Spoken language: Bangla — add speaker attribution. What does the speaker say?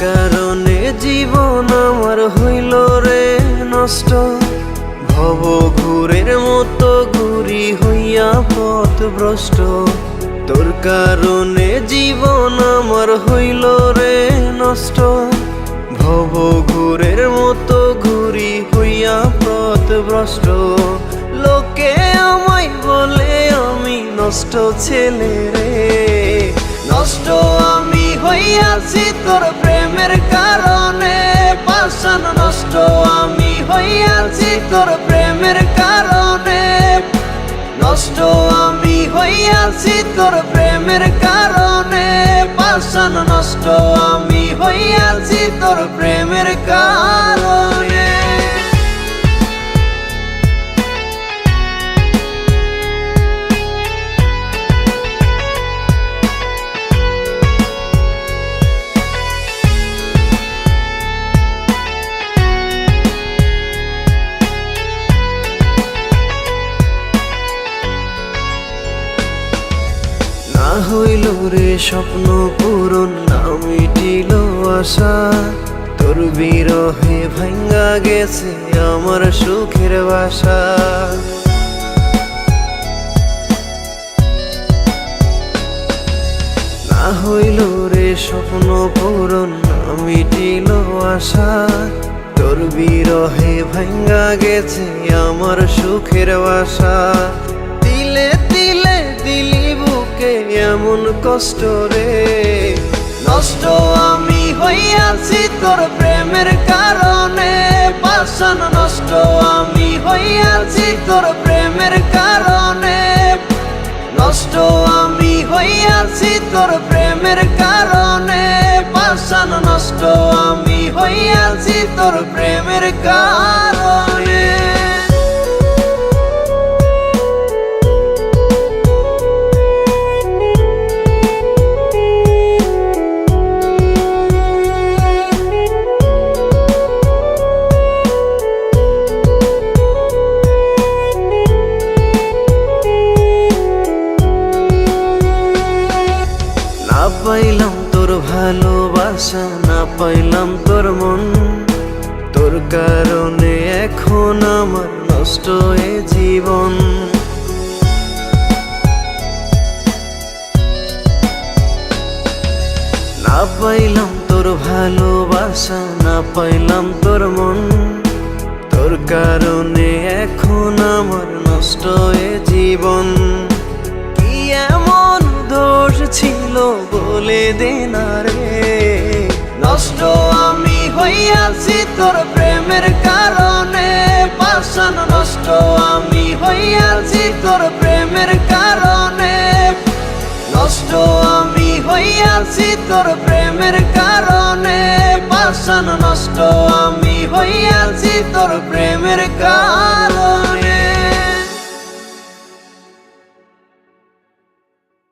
Speaker 1: কারণে জীবন আমার হইল রে নষ্ট, ভব ঘুরের মতো ঘুরি হইয়া পথভ্রষ্ট। তোর কারণে জীবন আমার হইল রে নষ্ট, ভব ঘুরের মতো ঘুরি হইয়া পথভ্রষ্ট। লোকে আমায় বলে আমি নষ্ট ছেলে রে, নষ্ট আমি হইয়াছি তোর প্রেমের কারণে। পাষাণ নষ্ট আমি হইয়াছি তোর প্রেমের কারণে, নষ্ট আমি হইয়াছি তোর প্রেমের কারণে। পাষাণ নষ্ট আমি হইয়াছি তোর প্রেমের কারণে। না হইল রে স্বপ্ন পূরণ, না মিটিল আশা, তোর বিরহে ভাঙ্গা গেছে আমার সুখের বাসা। না হইল রে স্বপ্ন পূরণ, না মিটিল আশা, তোর বিরহে ভাঙ্গা গেছে আমার সুখের বাসা। দিলে দিলে দিলি বুকে এমন কষ্ট রে, নষ্ট আমি হইয়াছি তোর প্রেমের কারণে। পাষাণ নষ্ট আমি হইয়াছি তোর প্রেমের কারণে, নষ্ট আমি হইয়াছি তোর প্রেমের কারণে। পাষাণ নষ্ট আমি হইয়াছি তোর প্রেমের কারণে। না পাইলাম তোর ভালোবাসা, না পাইলাম তোর মন, তোর কারণে এখন আমার নষ্ট এ জীবন। না পাইলাম তোর ভালোবাসা, না পাইলাম তোর মন, তোর কারণে এখন আমার নষ্ট এ জীবন। কি এমন দোষ ছিল বলে দে না রে, নষ্ট আমি হইয়াছি তোর প্রেমের কারণে। পাষাণ নষ্ট আমি হইয়াছি তোর প্রেমের কারণে, নষ্ট আমি হইয়াছি তোর প্রেমের কারণে। পাষাণ নষ্ট আমি হইয়াছি তোর প্রেমের কারণে।